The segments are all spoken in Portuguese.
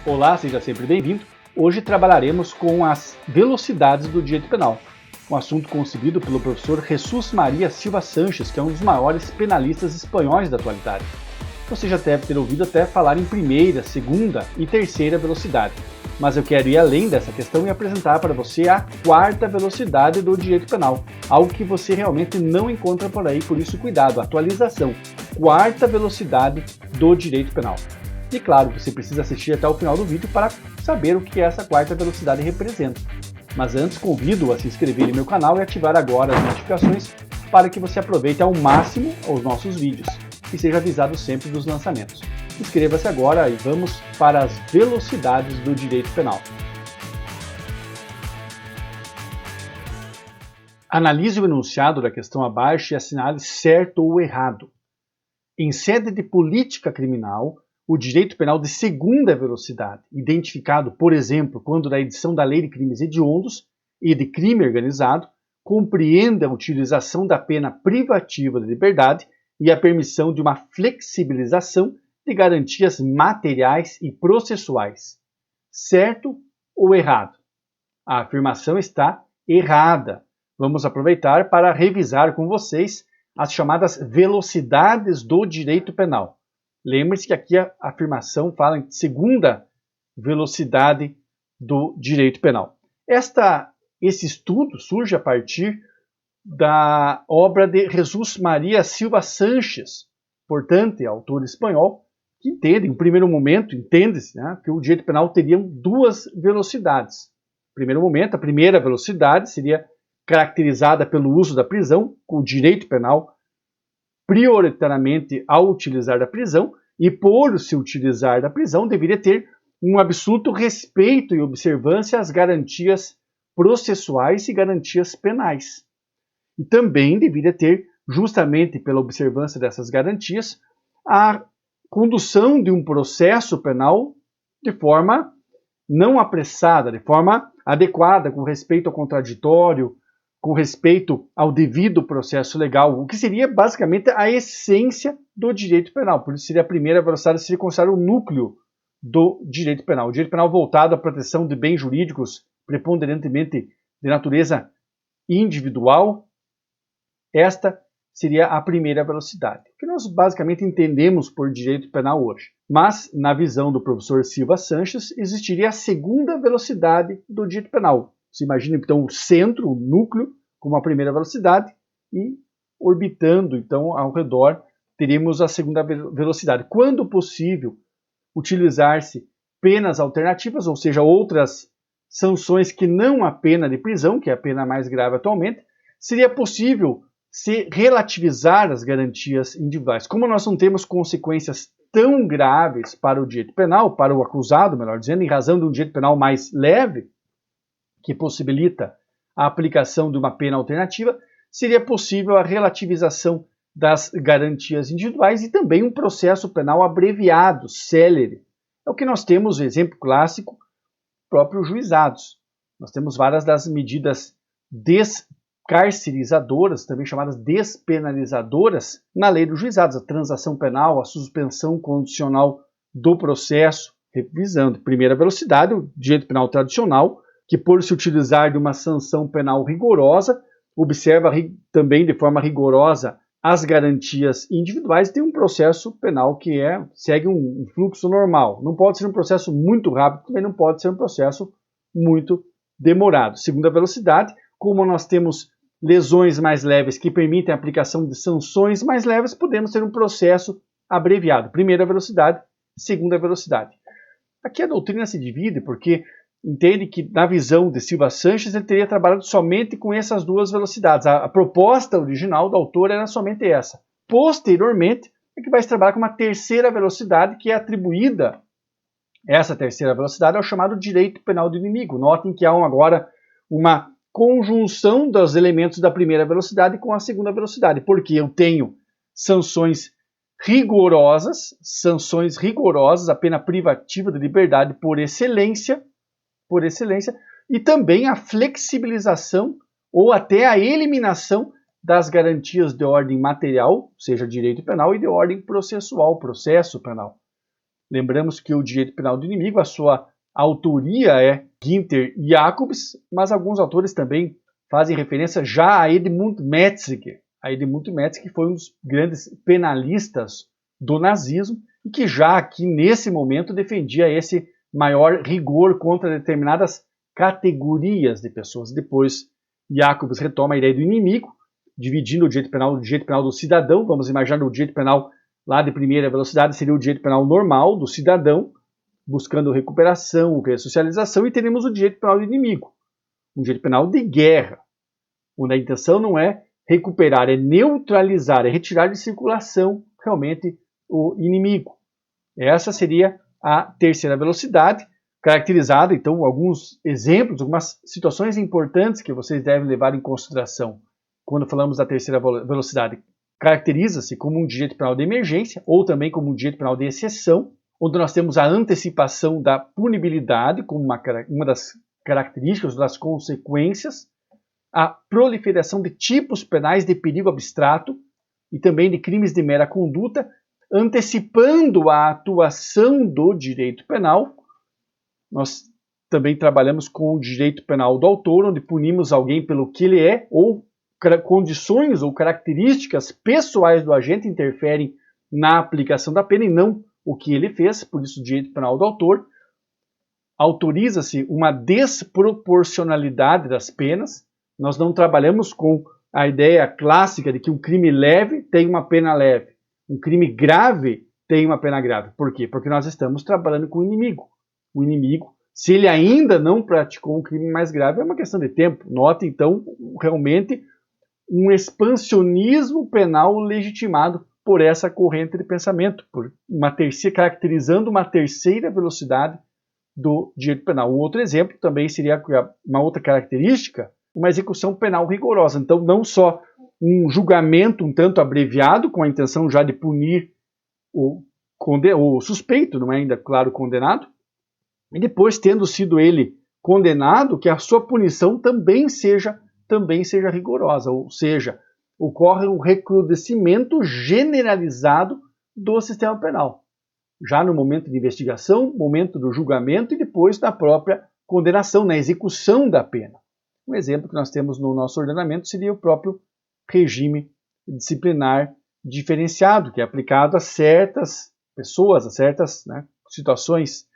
Olá, seja sempre bem-vindo. Hoje trabalharemos com as velocidades do direito penal, um assunto concebido pelo professor Jesús María Silva Sánchez, que é um dos maiores penalistas espanhóis da atualidade. Você já deve ter ouvido até falar em primeira, segunda e terceira velocidade, mas eu quero ir além dessa questão e apresentar para você a quarta velocidade do direito penal, algo que você realmente não encontra por aí, por isso cuidado, atualização, quarta velocidade do direito penal. E claro, você precisa assistir até o final do vídeo para saber o que essa quarta velocidade representa. Mas antes, convido-o a se inscrever no meu canal e ativar agora as notificações para que você aproveite ao máximo os nossos vídeos e seja avisado sempre dos lançamentos. Inscreva-se agora e vamos para as velocidades do direito penal. Analise o enunciado da questão abaixo e assinale certo ou errado. Em sede de política criminal, o direito penal de segunda velocidade, identificado, por exemplo, quando da edição da Lei de Crimes Hediondos e de crime organizado, compreende a utilização da pena privativa de liberdade e a permissão de uma flexibilização de garantias materiais e processuais. Certo ou errado? A afirmação está errada. Vamos aproveitar para revisar com vocês as chamadas velocidades do direito penal. Lembre-se que aqui a afirmação fala em segunda velocidade do direito penal. Esse estudo surge a partir da obra de Jesús María Silva Sánchez, portanto, autor espanhol, que entende, em primeiro momento, entende-se, que o direito penal teria duas velocidades. Em primeiro momento, a primeira velocidade seria caracterizada pelo uso da prisão, com o direito penal prioritariamente ao utilizar da prisão, e por se utilizar da prisão deveria ter um absoluto respeito e observância às garantias processuais e garantias penais. E também deveria ter, justamente pela observância dessas garantias, a condução de um processo penal de forma não apressada, de forma adequada, com respeito ao contraditório, com respeito ao devido processo legal, o que seria basicamente a essência do direito penal. Por isso seria a primeira velocidade, seria considerado o núcleo do direito penal. O direito penal voltado à proteção de bens jurídicos preponderantemente de natureza individual, esta seria a primeira velocidade, que nós basicamente entendemos por direito penal hoje. Mas, na visão do professor Silva Sánchez, existiria a segunda velocidade do direito penal. Você imagina, então, o centro, o núcleo, como a primeira velocidade, e orbitando, então, ao redor, teríamos a segunda velocidade. Quando possível, utilizar-se penas alternativas, ou seja, outras sanções que não a pena de prisão, que é a pena mais grave atualmente, seria possível se relativizar as garantias individuais. Como nós não temos consequências tão graves para o direito penal, para o acusado, melhor dizendo, em razão de um direito penal mais leve, que possibilita a aplicação de uma pena alternativa, seria possível a relativização das garantias individuais e também um processo penal abreviado, célere. É o que nós temos, exemplo clássico, próprios juizados. Nós temos várias das medidas descarcerizadoras, também chamadas despenalizadoras, na lei dos juizados, a transação penal, a suspensão condicional do processo, revisando primeira velocidade, o direito penal tradicional, que por se utilizar de uma sanção penal rigorosa, observa também de forma rigorosa as garantias individuais e tem um processo penal que segue um fluxo normal. Não pode ser um processo muito rápido, também não pode ser um processo muito demorado. Segunda velocidade, como nós temos lesões mais leves que permitem a aplicação de sanções mais leves, podemos ter um processo abreviado. Primeira velocidade, segunda velocidade. Aqui a doutrina se divide porque entende que, na visão de Silva Sánchez, ele teria trabalhado somente com essas duas velocidades. A proposta original do autor era somente essa. Posteriormente, é que vai se trabalhar com uma terceira velocidade, que é atribuída, essa terceira velocidade, ao chamado direito penal do inimigo. Notem que há agora uma conjunção dos elementos da primeira velocidade com a segunda velocidade, porque eu tenho sanções rigorosas, a pena privativa de liberdade por excelência, e também a flexibilização ou até a eliminação das garantias de ordem material, seja direito penal, e de ordem processual, processo penal. Lembramos que o direito penal do inimigo, a sua autoria é Günther Jacobs, mas alguns autores também fazem referência já a Edmund Metzger. A Edmund Metzger foi um dos grandes penalistas do nazismo e que já aqui nesse momento defendia esse maior rigor contra determinadas categorias de pessoas. Depois, Jacobs retoma a ideia do inimigo, dividindo o direito penal do cidadão. Vamos imaginar o direito penal lá de primeira velocidade seria o direito penal normal do cidadão, buscando recuperação, ressocialização, e teremos o direito penal do inimigo, um direito penal de guerra, onde a intenção não é recuperar, é neutralizar, é retirar de circulação realmente o inimigo. Essa seria a terceira velocidade, caracterizada, então, alguns exemplos, algumas situações importantes que vocês devem levar em consideração quando falamos da terceira velocidade. Caracteriza-se como um direito penal de emergência ou também como um direito penal de exceção, onde nós temos a antecipação da punibilidade como uma das características, das consequências, a proliferação de tipos penais de perigo abstrato e também de crimes de mera conduta, antecipando a atuação do direito penal. Nós também trabalhamos com o direito penal do autor, onde punimos alguém pelo que ele é, ou condições ou características pessoais do agente interferem na aplicação da pena e não o que ele fez, por isso o direito penal do autor. Autoriza-se uma desproporcionalidade das penas. Nós não trabalhamos com a ideia clássica de que um crime leve tem uma pena leve, um crime grave tem uma pena grave. Por quê? Porque nós estamos trabalhando com o inimigo. O inimigo, se ele ainda não praticou um crime mais grave, é uma questão de tempo. Note, então, realmente um expansionismo penal legitimado por essa corrente de pensamento, por caracterizando uma terceira velocidade do direito penal. Um outro exemplo também seria uma outra característica, uma execução penal rigorosa. Então, não só um julgamento um tanto abreviado, com a intenção já de punir o suspeito, não é ainda, claro, condenado, e depois, tendo sido ele condenado, que a sua punição também seja rigorosa, ou seja, ocorre um recrudescimento generalizado do sistema penal, já no momento de investigação, momento do julgamento e depois da própria condenação, na execução da pena. Um exemplo que nós temos no nosso ordenamento seria o próprio regime disciplinar diferenciado, que é aplicado a certas pessoas, a certas situações.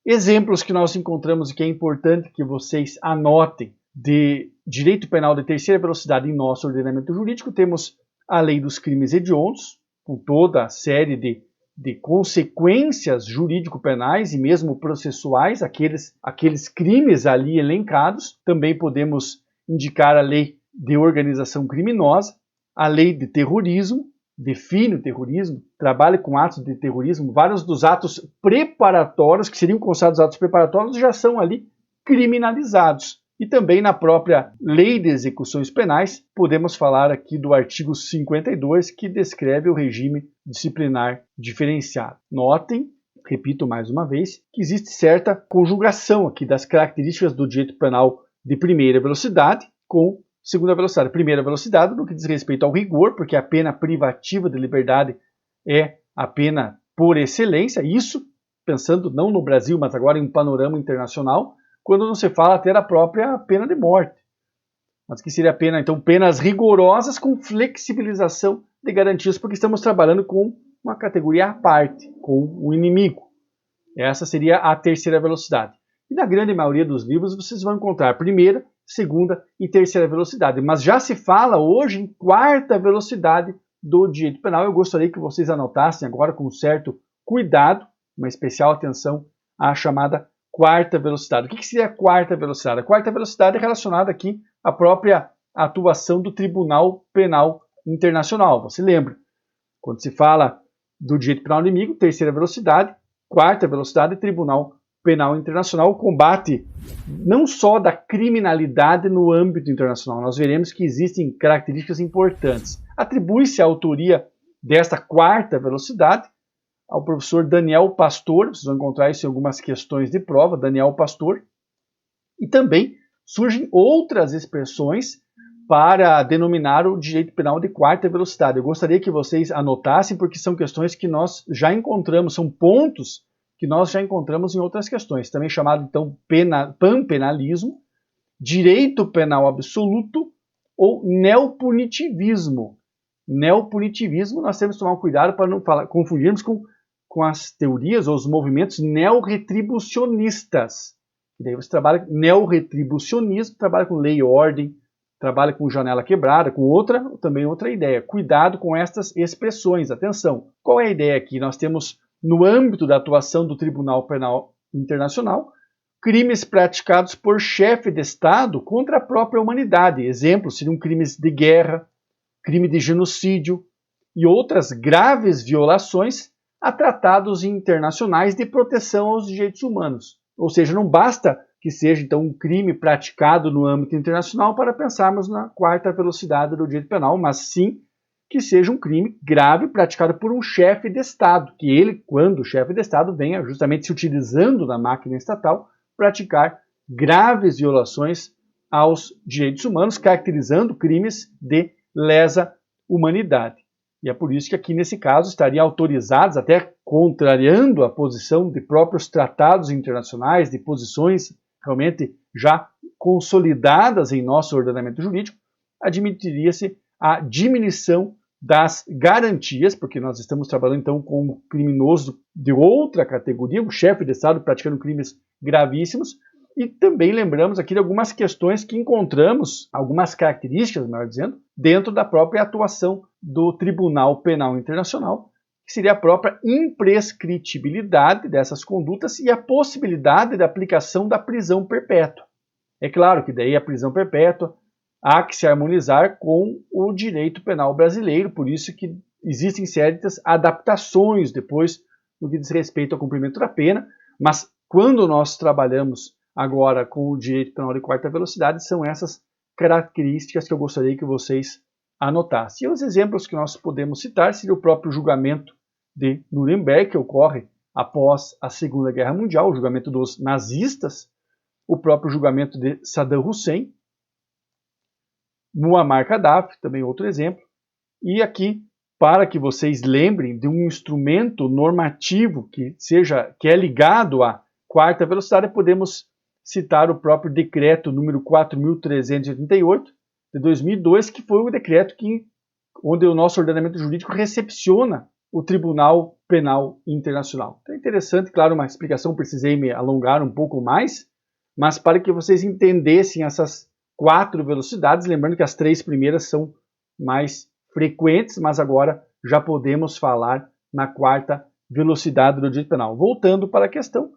Exemplos que nós encontramos e que é importante que vocês anotem de direito penal de terceira velocidade em nosso ordenamento jurídico, temos a lei dos crimes hediondos, com toda a série de consequências jurídico-penais e mesmo processuais, aqueles crimes ali elencados. Também podemos indicar a lei de organização criminosa, a lei de terrorismo, define o terrorismo, trabalha com atos de terrorismo, vários dos atos preparatórios, que seriam considerados atos preparatórios, já são ali criminalizados. E também na própria Lei de Execuções Penais, podemos falar aqui do artigo 52, que descreve o regime disciplinar diferenciado. Notem, repito mais uma vez, que existe certa conjugação aqui das características do direito penal de primeira velocidade com segunda velocidade. Primeira velocidade no que diz respeito ao rigor, porque a pena privativa de liberdade é a pena por excelência, isso pensando não no Brasil, mas agora em um panorama internacional, quando não se fala até da própria pena de morte. Mas que seria a pena, então, penas rigorosas com flexibilização de garantias, porque estamos trabalhando com uma categoria à parte, com o inimigo. Essa seria a terceira velocidade. E na grande maioria dos livros vocês vão encontrar primeira, segunda e terceira velocidade. Mas já se fala hoje em quarta velocidade do direito penal. Eu gostaria que vocês anotassem agora com certo cuidado, uma especial atenção à chamada quarta velocidade. O que seria a quarta velocidade? A quarta velocidade é relacionada aqui à própria atuação do Tribunal Penal Internacional. Você lembra? Quando se fala do direito penal inimigo, terceira velocidade, quarta velocidade, Tribunal Penal Internacional, o combate não só da criminalidade no âmbito internacional. Nós veremos que existem características importantes. Atribui-se a autoria desta quarta velocidade ao professor Daniel Pastor, vocês vão encontrar isso em algumas questões de prova, Daniel Pastor, e também surgem outras expressões para denominar o direito penal de quarta velocidade. Eu gostaria que vocês anotassem, porque são questões que nós já encontramos, são pontos que nós já encontramos em outras questões, também chamado então panpenalismo, direito penal absoluto ou neopunitivismo. Neopunitivismo, nós temos que tomar cuidado para não confundirmos com as teorias ou os movimentos neorretribucionistas. E daí você trabalha com neorretribucionismo, trabalha com lei e ordem, trabalha com janela quebrada, com também outra ideia. Cuidado com estas expressões. Atenção, qual é a ideia aqui? Nós temos, no âmbito da atuação do Tribunal Penal Internacional, crimes praticados por chefe de Estado contra a própria humanidade. Exemplos seriam crimes de guerra, crime de genocídio e outras graves violações a tratados internacionais de proteção aos direitos humanos. Ou seja, não basta que seja então um crime praticado no âmbito internacional para pensarmos na quarta velocidade do direito penal, mas sim que seja um crime grave praticado por um chefe de Estado, que ele, quando o chefe de Estado venha justamente se utilizando da máquina estatal, praticar graves violações aos direitos humanos, caracterizando crimes de lesa humanidade. E é por isso que aqui nesse caso estariam autorizados, até contrariando a posição de próprios tratados internacionais, de posições realmente já consolidadas em nosso ordenamento jurídico, admitiria-se a diminuição das garantias, porque nós estamos trabalhando então com um criminoso de outra categoria, um chefe de Estado praticando crimes gravíssimos, e também lembramos aqui de algumas questões que encontramos, algumas características, melhor dizendo, dentro da própria atuação do Tribunal Penal Internacional, que seria a própria imprescritibilidade dessas condutas e a possibilidade da aplicação da prisão perpétua. É claro que daí a prisão perpétua há que se harmonizar com o direito penal brasileiro, por isso que existem certas adaptações depois no que diz respeito ao cumprimento da pena, mas quando nós trabalhamos agora com o direito penal de quarta velocidade, são essas características que eu gostaria que vocês anotassem. E os exemplos que nós podemos citar seria o próprio julgamento de Nuremberg, que ocorre após a Segunda Guerra Mundial, o julgamento dos nazistas, o próprio julgamento de Saddam Hussein, Muammar Gaddafi, também outro exemplo. E aqui, para que vocês lembrem de um instrumento normativo que é ligado à quarta velocidade, podemos citar o próprio decreto número 4.388 de 2002, que foi o decreto onde o nosso ordenamento jurídico recepciona o Tribunal Penal Internacional. Então é interessante, claro, uma explicação, precisei me alongar um pouco mais, mas para que vocês entendessem essas 4 velocidades, lembrando que as 3 primeiras são mais frequentes, mas agora já podemos falar na quarta velocidade do direito penal. Voltando para a questão,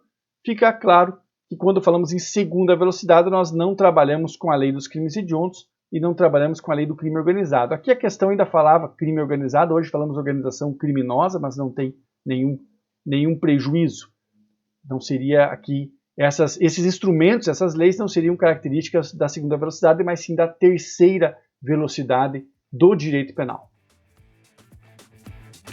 fica claro que quando falamos em segunda velocidade, nós não trabalhamos com a lei dos crimes hediondos e não trabalhamos com a lei do crime organizado. Aqui a questão ainda falava crime organizado, hoje falamos organização criminosa, mas não tem nenhum prejuízo. Não seria aqui, esses instrumentos, essas leis não seriam características da segunda velocidade, mas sim da terceira velocidade do direito penal.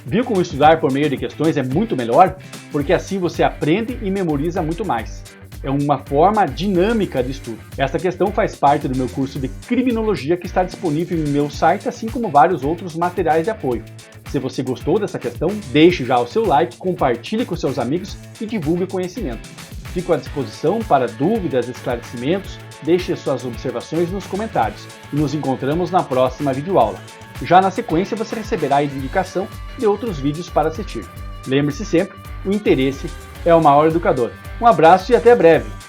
Viu como estudar por meio de questões é muito melhor? Porque assim você aprende e memoriza muito mais. É uma forma dinâmica de estudo. Esta questão faz parte do meu curso de Criminologia que está disponível no meu site, assim como vários outros materiais de apoio. Se você gostou dessa questão, deixe já o seu like, compartilhe com seus amigos e divulgue o conhecimento. Fico à disposição para dúvidas, esclarecimentos, deixe suas observações nos comentários e nos encontramos na próxima videoaula. Já na sequência você receberá a indicação de outros vídeos para assistir. Lembre-se sempre, o interesse é o maior educador. Um abraço e até breve!